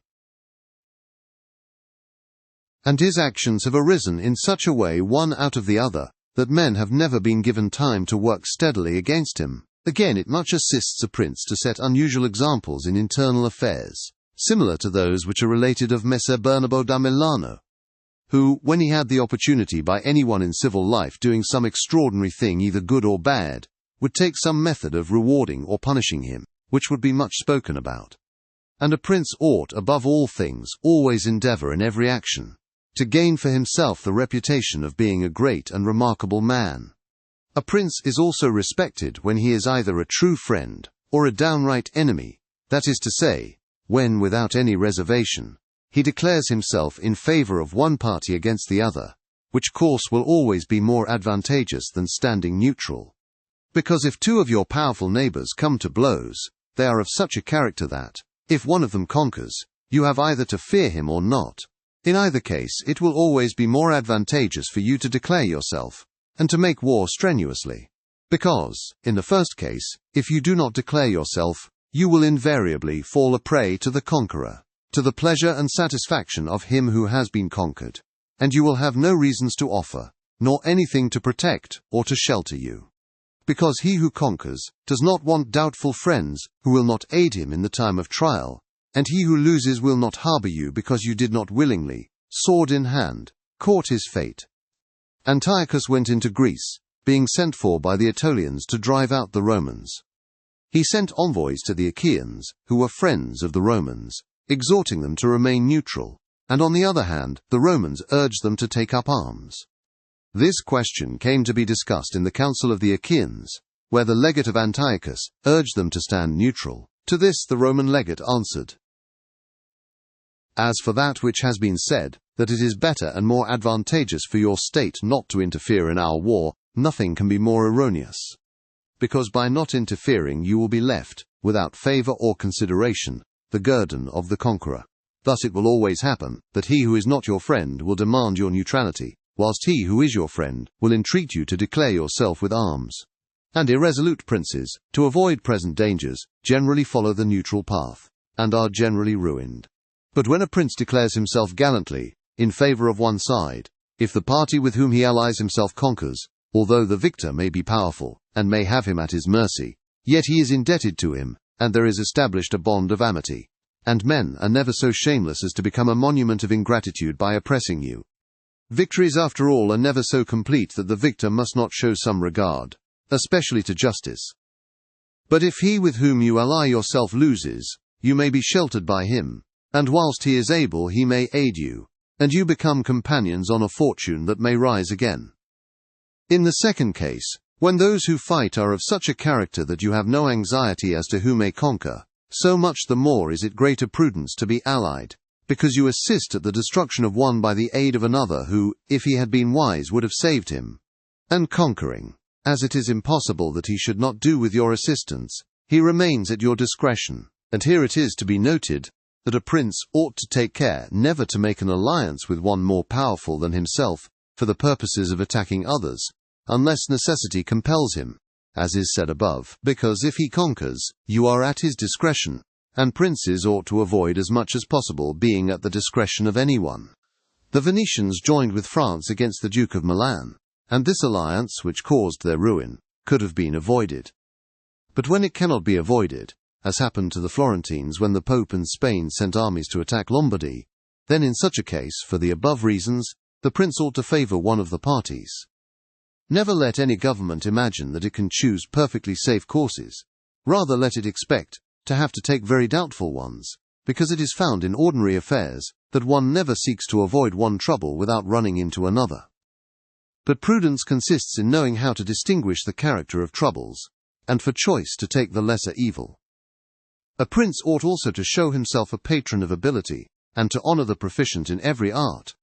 And his actions have arisen in such a way one out of the other, that men have never been given time to work steadily against him. Again, it much assists a prince to set unusual examples in internal affairs, similar to those which are related of Messer Bernabo da Milano, who, when he had the opportunity by anyone in civil life doing some extraordinary thing either good or bad, would take some method of rewarding or punishing him, which would be much spoken about. And a prince ought, above all things, always endeavour in every action to gain for himself the reputation of being a great and remarkable man. A prince is also respected when he is either a true friend or a downright enemy, that is to say, when, without any reservation, he declares himself in favour of one party against the other, which course will always be more advantageous than standing neutral. Because if two of your powerful neighbours come to blows, they are of such a character that, if one of them conquers, you have either to fear him or not. In either case, it will always be more advantageous for you to declare yourself, and to make war strenuously. Because, in the first case, if you do not declare yourself, you will invariably fall a prey to the conqueror, to the pleasure and satisfaction of him who has been conquered, and you will have no reasons to offer, nor anything to protect or to shelter you. Because he who conquers does not want doubtful friends who will not aid him in the time of trial, and he who loses will not harbour you because you did not willingly, sword in hand, court his fate. Antiochus went into Greece, being sent for by the Aetolians to drive out the Romans. He sent envoys to the Achaeans, who were friends of the Romans, exhorting them to remain neutral, and on the other hand, the Romans urged them to take up arms. This question came to be discussed in the council of the Achaeans, where the legate of Antiochus urged them to stand neutral. To this the Roman legate answered, "As for that which has been said, that it is better and more advantageous for your state not to interfere in our war, nothing can be more erroneous. Because by not interfering you will be left, without favour or consideration, the guerdon of the conqueror. Thus it will always happen, that he who is not your friend will demand your neutrality, whilst he who is your friend will entreat you to declare yourself with arms. And irresolute princes, to avoid present dangers, generally follow the neutral path, and are generally ruined. But when a prince declares himself gallantly in favour of one side, if the party with whom he allies himself conquers, although the victor may be powerful, and may have him at his mercy, yet he is indebted to him, and there is established a bond of amity. And men are never so shameless as to become a monument of ingratitude by oppressing you. Victories, after all, are never so complete that the victor must not show some regard, especially to justice. But if he with whom you ally yourself loses, you may be sheltered by him, and whilst he is able he may aid you, and you become companions on a fortune that may rise again. In the second case, when those who fight are of such a character that you have no anxiety as to who may conquer, so much the more is it greater prudence to be allied, because you assist at the destruction of one by the aid of another who, if he had been wise, would have saved him. And conquering, as it is impossible that he should not do with your assistance, he remains at your discretion. And here it is to be noted that a prince ought to take care never to make an alliance with one more powerful than himself for the purposes of attacking others, unless necessity compels him, as is said above, because if he conquers, you are at his discretion, and princes ought to avoid as much as possible being at the discretion of anyone. The Venetians joined with France against the Duke of Milan, and this alliance, which caused their ruin, could have been avoided. But when it cannot be avoided, as happened to the Florentines when the Pope and Spain sent armies to attack Lombardy, then in such a case, for the above reasons, the prince ought to favour one of the parties. Never let any government imagine that it can choose perfectly safe courses. Rather let it expect to have to take very doubtful ones, because it is found in ordinary affairs that one never seeks to avoid one trouble without running into another. But prudence consists in knowing how to distinguish the character of troubles, and for choice to take the lesser evil. A prince ought also to show himself a patron of ability, and to honour the proficient in every art.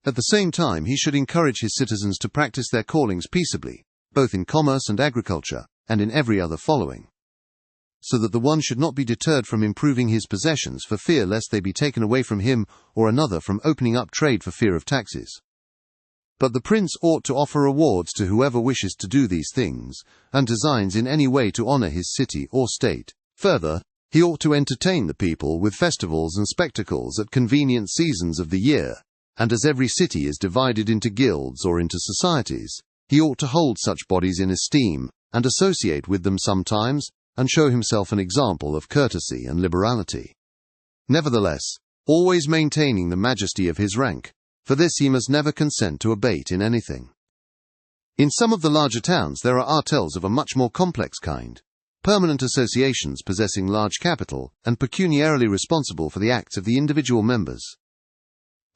At the same time, he should encourage his citizens to practice their callings peaceably, both in commerce and agriculture, and in every other following, so that the one should not be deterred from improving his possessions for fear lest they be taken away from him, or another from opening up trade for fear of taxes. But the prince ought to offer rewards to whoever wishes to do these things, and designs in any way to honour his city or state. Further, he ought to entertain the people with festivals and spectacles at convenient seasons of the year, and as every city is divided into guilds or into societies, he ought to hold such bodies in esteem, and associate with them sometimes, and show himself an example of courtesy and liberality. Nevertheless, always maintaining the majesty of his rank, for this he must never consent to abate in anything. In some of the larger towns there are artels of a much more complex kind, permanent associations possessing large capital and pecuniarily responsible for the acts of the individual members.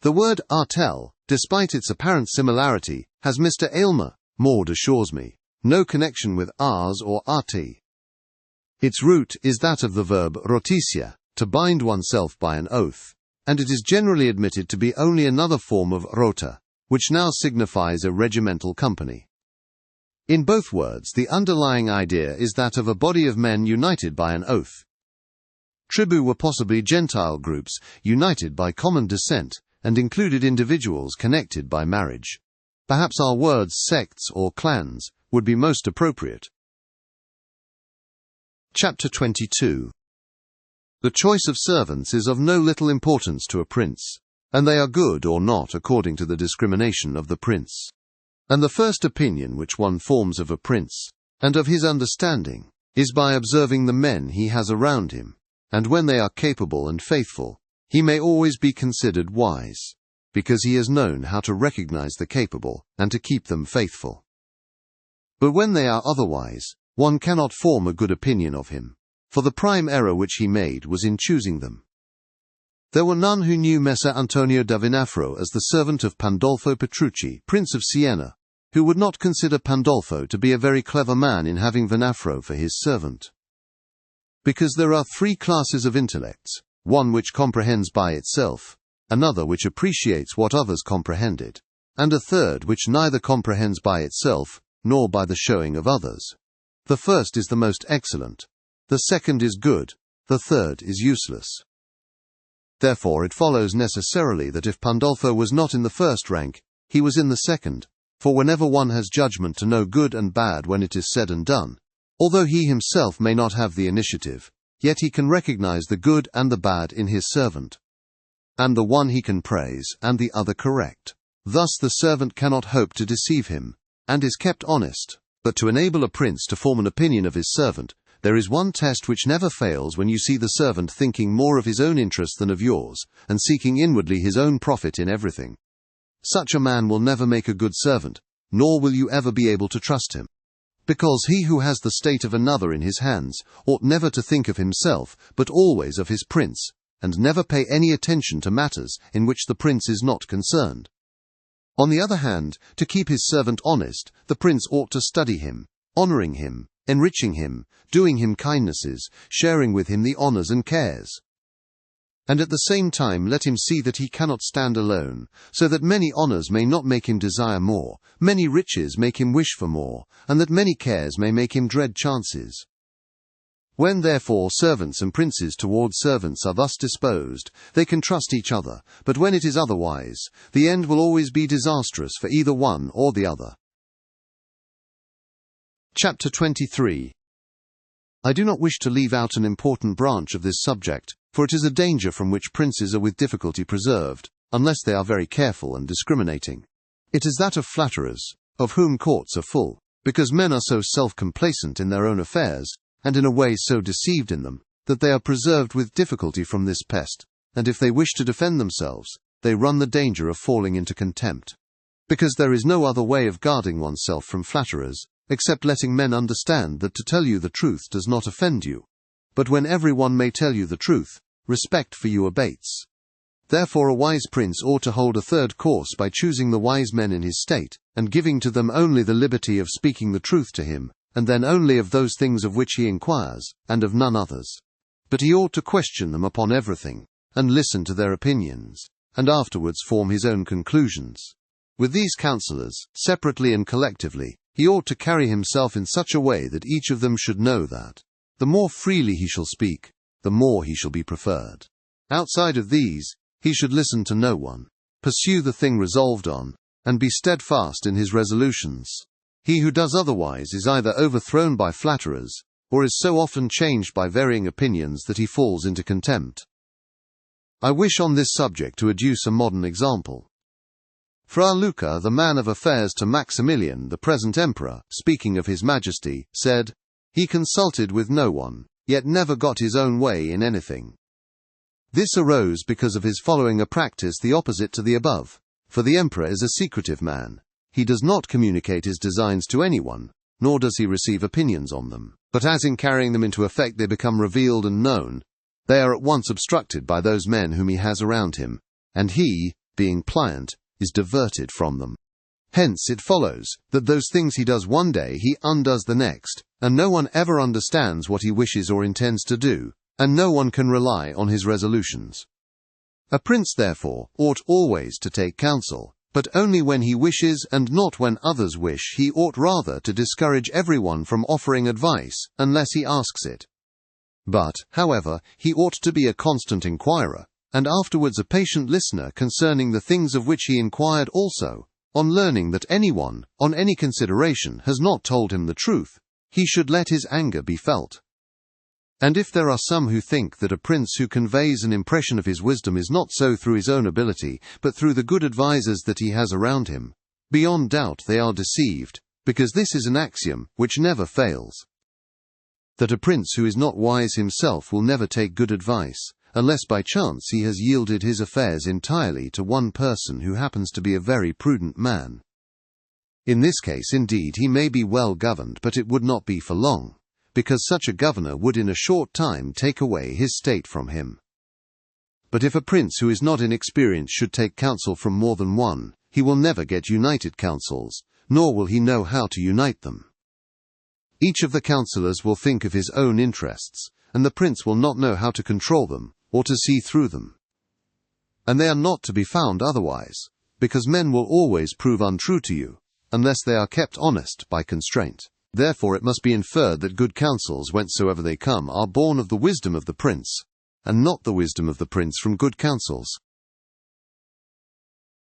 The word artel, despite its apparent similarity, has Mr. Aylmer, Maud assures me, no connection with ars or arti. Its root is that of the verb rotitia, to bind oneself by an oath, and it is generally admitted to be only another form of rota, which now signifies a regimental company. In both words, the underlying idea is that of a body of men united by an oath. Tribu were possibly Gentile groups, united by common descent, and included individuals connected by marriage. Perhaps our words sects or clans would be most appropriate. Chapter 22. The choice of servants is of no little importance to a prince, and they are good or not according to the discrimination of the prince. And the first opinion which one forms of a prince, and of his understanding, is by observing the men he has around him, and when they are capable and faithful, he may always be considered wise, because he has known how to recognize the capable and to keep them faithful. But when they are otherwise, one cannot form a good opinion of him, for the prime error which he made was in choosing them. There were none who knew Messer Antonio da Vinafro as the servant of Pandolfo Petrucci, Prince of Siena, who would not consider Pandolfo to be a very clever man in having Vinafro for his servant. Because there are three classes of intellects, one which comprehends by itself, another which appreciates what others comprehended, and a third which neither comprehends by itself, nor by the showing of others. The first is the most excellent, the second is good, the third is useless. Therefore it follows necessarily that if Pandolfo was not in the first rank, he was in the second, for whenever one has judgment to know good and bad when it is said and done, although he himself may not have the initiative, yet he can recognize the good and the bad in his servant, and the one he can praise and the other correct. Thus the servant cannot hope to deceive him, and is kept honest. But to enable a prince to form an opinion of his servant, there is one test which never fails when you see the servant thinking more of his own interest than of yours, and seeking inwardly his own profit in everything. Such a man will never make a good servant, nor will you ever be able to trust him. Because he who has the state of another in his hands ought never to think of himself, but always of his prince, and never pay any attention to matters in which the prince is not concerned. On the other hand, to keep his servant honest, the prince ought to study him, honoring him, enriching him, doing him kindnesses, sharing with him the honors and cares. And at the same time let him see that he cannot stand alone, so that many honors may not make him desire more, many riches make him wish for more, and that many cares may make him dread chances. When therefore servants and princes towards servants are thus disposed, they can trust each other, but when it is otherwise, the end will always be disastrous for either one or the other. Chapter 23. I do not wish to leave out an important branch of this subject, for it is a danger from which princes are with difficulty preserved, unless they are very careful and discriminating. It is that of flatterers, of whom courts are full, because men are so self-complacent in their own affairs, and in a way so deceived in them, that they are preserved with difficulty from this pest, and if they wish to defend themselves, they run the danger of falling into contempt. Because there is no other way of guarding oneself from flatterers, except letting men understand that to tell you the truth does not offend you. But when every one may tell you the truth, respect for you abates. Therefore a wise prince ought to hold a third course by choosing the wise men in his state, and giving to them only the liberty of speaking the truth to him, and then only of those things of which he inquires, and of none others. But he ought to question them upon everything, and listen to their opinions, and afterwards form his own conclusions. With these counselors, separately and collectively, he ought to carry himself in such a way that each of them should know that, the more freely he shall speak, the more he shall be preferred. Outside of these, he should listen to no one, pursue the thing resolved on, and be steadfast in his resolutions. He who does otherwise is either overthrown by flatterers, or is so often changed by varying opinions that he falls into contempt. I wish on this subject to adduce a modern example. Fra Luca, the man of affairs to Maximilian, the present emperor, speaking of his majesty, said, "He consulted with no one, yet never got his own way in anything." This arose because of his following a practice the opposite to the above, for the emperor is a secretive man. He does not communicate his designs to anyone, nor does he receive opinions on them. But as in carrying them into effect they become revealed and known, they are at once obstructed by those men whom he has around him, and he, being pliant, is diverted from them. Hence it follows that those things he does one day he undoes the next, and no one ever understands what he wishes or intends to do, and no one can rely on his resolutions. A prince, therefore, ought always to take counsel, but only when he wishes and not when others wish. He ought rather to discourage everyone from offering advice, unless he asks it. But, however, he ought to be a constant inquirer, and afterwards a patient listener concerning the things of which he inquired also. On learning that anyone, on any consideration, has not told him the truth, he should let his anger be felt. And if there are some who think that a prince who conveys an impression of his wisdom is not so through his own ability, but through the good advisers that he has around him, beyond doubt they are deceived, because this is an axiom which never fails. That a prince who is not wise himself will never take good advice, unless by chance he has yielded his affairs entirely to one person who happens to be a very prudent man. In this case, indeed, he may be well governed, but it would not be for long, because such a governor would in a short time take away his state from him. But if a prince who is not inexperienced should take counsel from more than one, he will never get united counsels, nor will he know how to unite them. Each of the counsellors will think of his own interests, and the prince will not know how to control them, or to see through them. And they are not to be found otherwise, because men will always prove untrue to you, unless they are kept honest by constraint. Therefore it must be inferred that good counsels, whencesoever they come, are born of the wisdom of the prince, and not the wisdom of the prince from good counsels.